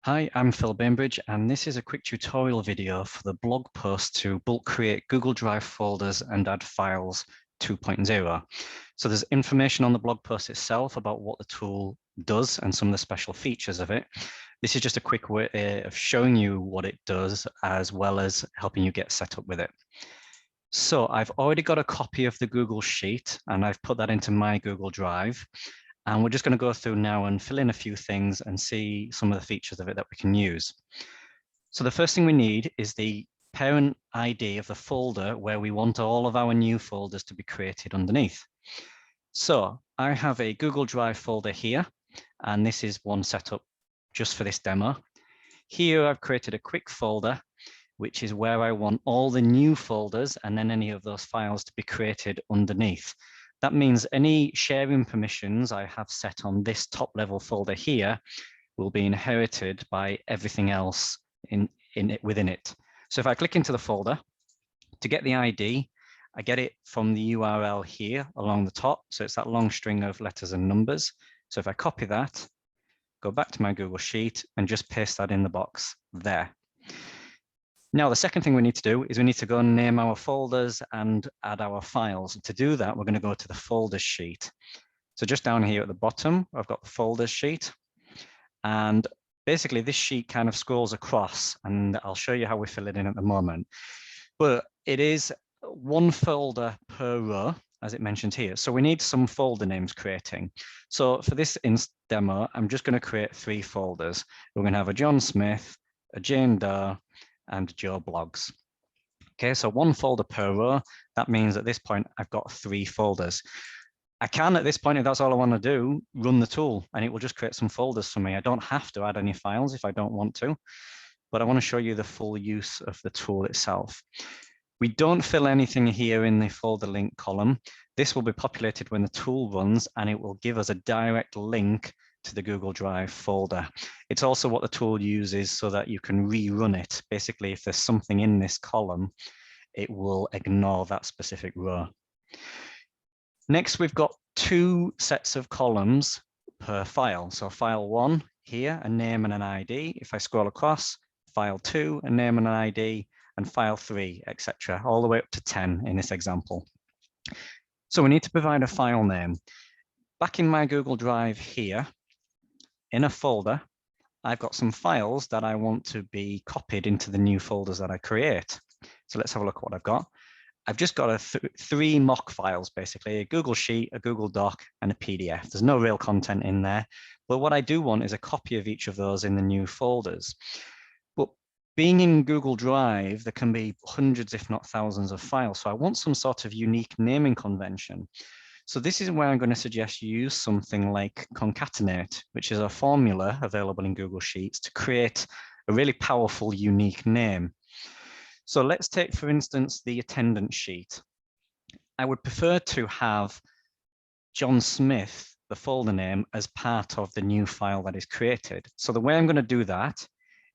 Hi, I'm Phil Bainbridge, and this is a quick tutorial video for the blog post to bulk create Google Drive folders and add files 2.0. So there's information on the blog post itself about what the tool does and some of the special features of it. This is just a quick way of showing you what it does, as well as helping you get set up with it. So I've already got a copy of the Google Sheet, and I've put that into my Google Drive. And we're just going to go through now and fill in a few things and see some of the features of it that we can use. So the first thing we need is the parent ID of the folder where we want all of our new folders to be created underneath. So I have a Google Drive folder here, and this is one set up just for this demo. Here I've created a quick folder, which is where I want all the new folders and then any of those files to be created underneath. That means any sharing permissions I have set on this top level folder here will be inherited by everything else within it. So if I click into the folder, to get the ID, I get it from the URL here along the top. So it's that long string of letters and numbers. So if I copy that, go back to my Google Sheet and just paste that in the box there. Now, the second thing we need to do is we need to go and name our folders and add our files. To do that, we're going to go to the folders sheet. So just down here at the bottom, I've got the folders sheet. And basically this sheet kind of scrolls across, and I'll show you how we fill it in at the moment. But it is one folder per row, as it mentions here. So we need some folder names creating. So for this demo, I'm just going to create 3 folders. We're going to have a John Smith, a Jane Doe, and Joe Blogs. Okay, so 1 folder per row. That means at this point, I've got 3 folders. I can, at this point, if that's all I want to do, run the tool, and it will just create some folders for me. I don't have to add any files if I don't want to, but I want to show you the full use of the tool itself. We don't fill anything here in the folder link column. This will be populated when the tool runs, and it will give us a direct link to the Google Drive folder. It's also what the tool uses so that you can rerun it. Basically, if there's something in this column, it will ignore that specific row. Next, we've got 2 sets of columns per file. So file 1 here, a name and an ID. If I scroll across, file 2, a name and an ID, and file 3, etc., all the way up to 10 in this example. So we need to provide a file name. Back in my Google Drive here, in a folder, I've got some files that I want to be copied into the new folders that I create. So let's have a look at what I've got. I've just got 3 mock files, basically, a Google Sheet, a Google Doc, and a PDF. There's no real content in there, but what I do want is a copy of each of those in the new folders. But being in Google Drive, there can be hundreds, if not thousands of files. So I want some sort of unique naming convention. So this is where I'm going to suggest you use something like concatenate, which is a formula available in Google Sheets to create a really powerful, unique name. So let's take, for instance, the attendance sheet. I would prefer to have John Smith, the folder name, as part of the new file that is created. So the way I'm going to do that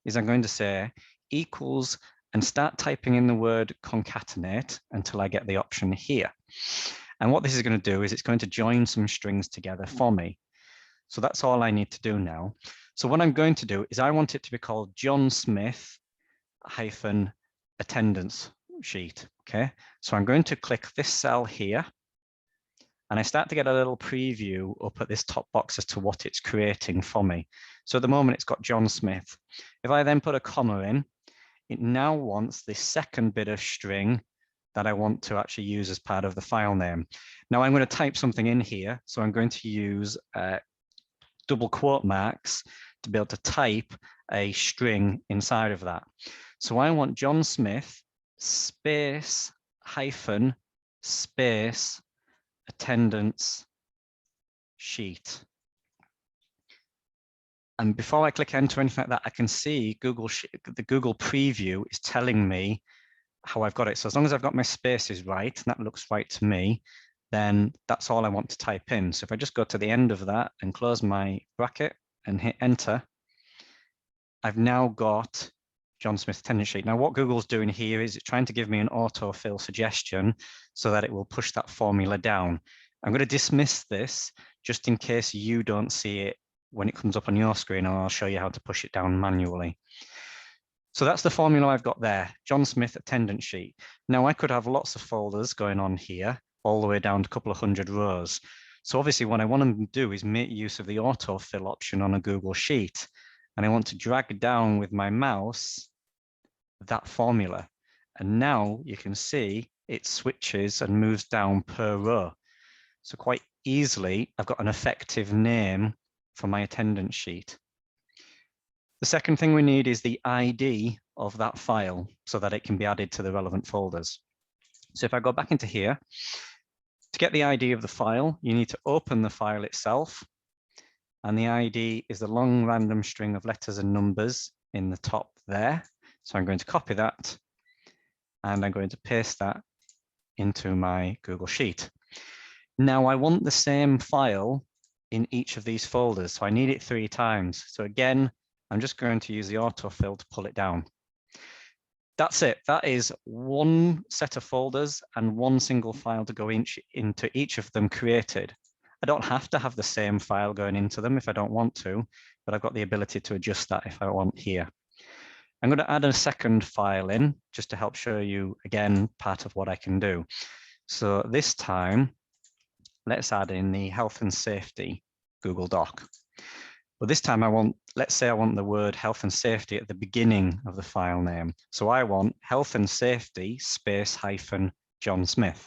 is I'm going to say equals and start typing in the word concatenate until I get the option here. And what this is going to do is it's going to join some strings together for me. So that's all I need to do now. So what I'm going to do is I want it to be called John Smith hyphen attendance sheet. Okay, so I'm going to click this cell here, and I start to get a little preview up at this top box as to what it's creating for me. So at the moment it's got John Smith. If I then put a comma in, it now wants the second bit of string that I want to actually use as part of the file name. Now I'm going to type something in here. So I'm going to use double quote marks to be able to type a string inside of that. So I want John Smith space hyphen space attendance sheet. And before I click enter or anything like that, I can see the Google preview is telling me how I've got it. So as long as I've got my spaces right, and that looks right to me, then that's all I want to type in. So if I just go to the end of that and close my bracket and hit enter, I've now got John Smith attendance sheet. Now what Google's doing here is it's trying to give me an autofill suggestion so that it will push that formula down. I'm going to dismiss this just in case you don't see it when it comes up on your screen, and I'll show you how to push it down manually. So that's the formula I've got there, John Smith attendance sheet. Now I could have lots of folders going on here, all the way down to a couple of hundred rows. So obviously what I want to do is make use of the autofill option on a Google Sheet. And I want to drag down with my mouse that formula. And now you can see it switches and moves down per row. So quite easily, I've got an effective name for my attendance sheet. The second thing we need is the ID of that file so that it can be added to the relevant folders. So if I go back into here, to get the ID of the file, you need to open the file itself. And the ID is the long random string of letters and numbers in the top there. So I'm going to copy that and I'm going to paste that into my Google Sheet. Now I want the same file in each of these folders. So I need it 3 times. So again, I'm just going to use the autofill to pull it down. That's it. That is one set of folders and one single file to go into each of them created. I don't have to have the same file going into them if I don't want to, but I've got the ability to adjust that if I want here. I'm going to add a second file in just to help show you again part of what I can do. So this time, let's add in the health and safety Google Doc. But this time let's say I want the word health and safety at the beginning of the file name. So I want health and safety space hyphen John Smith.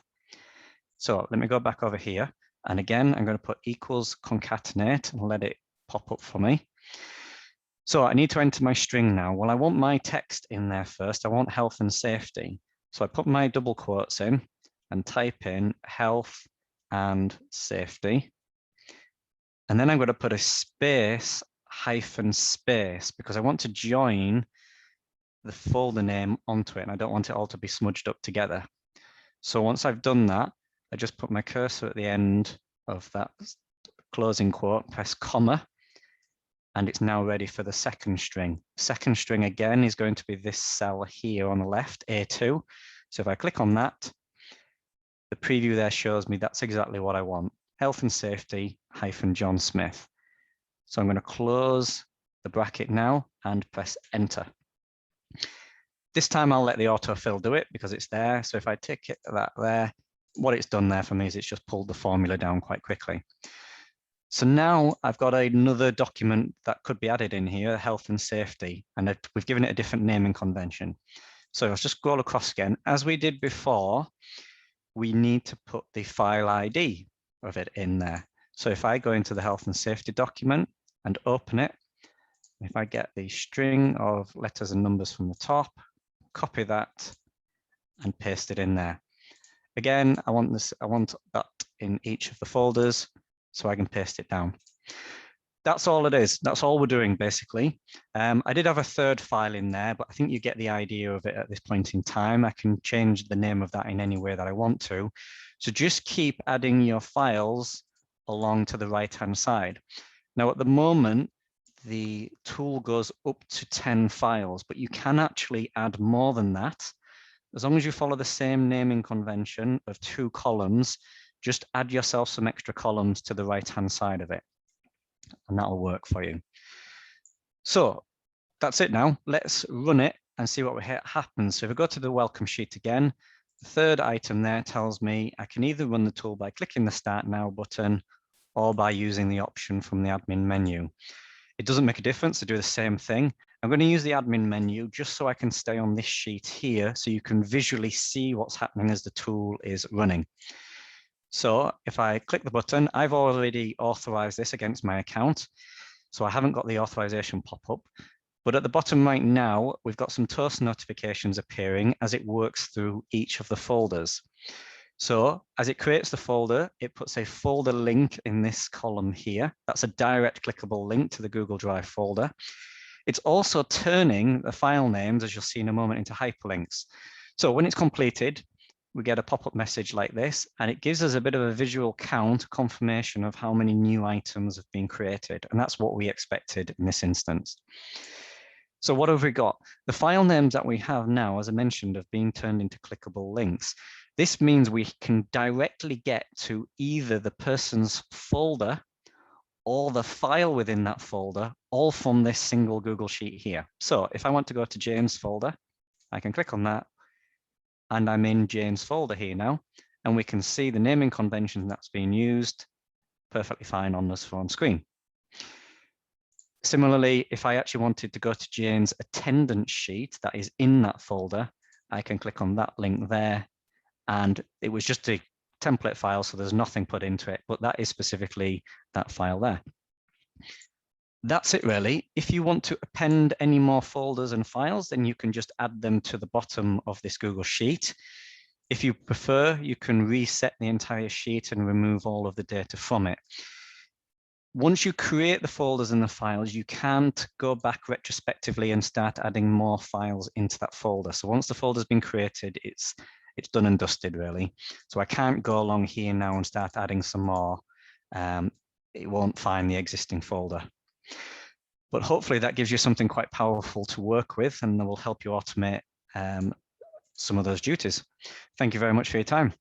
So let me go back over here. And again, I'm going to put equals concatenate and let it pop up for me. So I need to enter my string now. Well, I want my text in there first. I want health and safety. So I put my double quotes in and type in health and safety. And then I'm going to put a space hyphen space because I want to join the folder name onto it and I don't want it all to be smudged up together. So once I've done that, I just put my cursor at the end of that closing quote, press comma, and it's now ready for the second string. Second string again is going to be this cell here on the left, A2. So if I click on that, the preview there shows me that's exactly what I want. Health and safety hyphen John Smith. So I'm going to close the bracket now and press enter. This time I'll let the autofill do it because it's there. So if I tick that there, what it's done there for me is it's just pulled the formula down quite quickly. So now I've got another document that could be added in here, health and safety, and we've given it a different naming convention. So let's just scroll across again. As we did before, we need to put the file ID of it in there. So if I go into the health and safety document and open it, if I get the string of letters and numbers from the top, copy that and paste it in there. Again, I want that in each of the folders so I can paste it down. That's all it is. That's all we're doing basically. I did have a third file in there, but I think you get the idea of it at this point in time. I can change the name of that in any way that I want to. So just keep adding your files along to the right-hand side. Now at the moment, the tool goes up to 10 files, but you can actually add more than that. As long as you follow the same naming convention of 2 columns, just add yourself some extra columns to the right-hand side of it, and that'll work for you. So that's it now. Let's run it and see what happens. So if I go to the welcome sheet again, the third item there tells me I can either run the tool by clicking the Start Now button or by using the option from the admin menu. It doesn't make a difference to do the same thing. I'm going to use the admin menu just so I can stay on this sheet here so you can visually see what's happening as the tool is running. So if I click the button, I've already authorized this against my account. So I haven't got the authorization pop up. But at the bottom right now, we've got some toast notifications appearing as it works through each of the folders. So as it creates the folder, it puts a folder link in this column here. That's a direct clickable link to the Google Drive folder. It's also turning the file names, as you'll see in a moment, into hyperlinks. So when it's completed, we get a pop-up message like this, and it gives us a bit of a visual count, confirmation of how many new items have been created. And that's what we expected in this instance. So what have we got? The file names that we have now, as I mentioned, have been turned into clickable links. This means we can directly get to either the person's folder all the file within that folder, all from this single Google Sheet here. So if I want to go to James folder, I can click on that, and I'm in James folder here now, and we can see the naming convention that's being used perfectly fine on this phone screen. Similarly, if I actually wanted to go to James attendance sheet that is in that folder, I can click on that link there, and it was just a template file, so there's nothing put into it, but that is specifically that file there. That's it really. If you want to append any more folders and files, then you can just add them to the bottom of this Google Sheet. If you prefer, you can reset the entire sheet and remove all of the data from it. Once you create the folders and the files, you can't go back retrospectively and start adding more files into that folder. So once the folder's been created, it's done and dusted really. So I can't go along here now and start adding some more. It won't find the existing folder. But hopefully that gives you something quite powerful to work with, and that will help you automate some of those duties. Thank you very much for your time.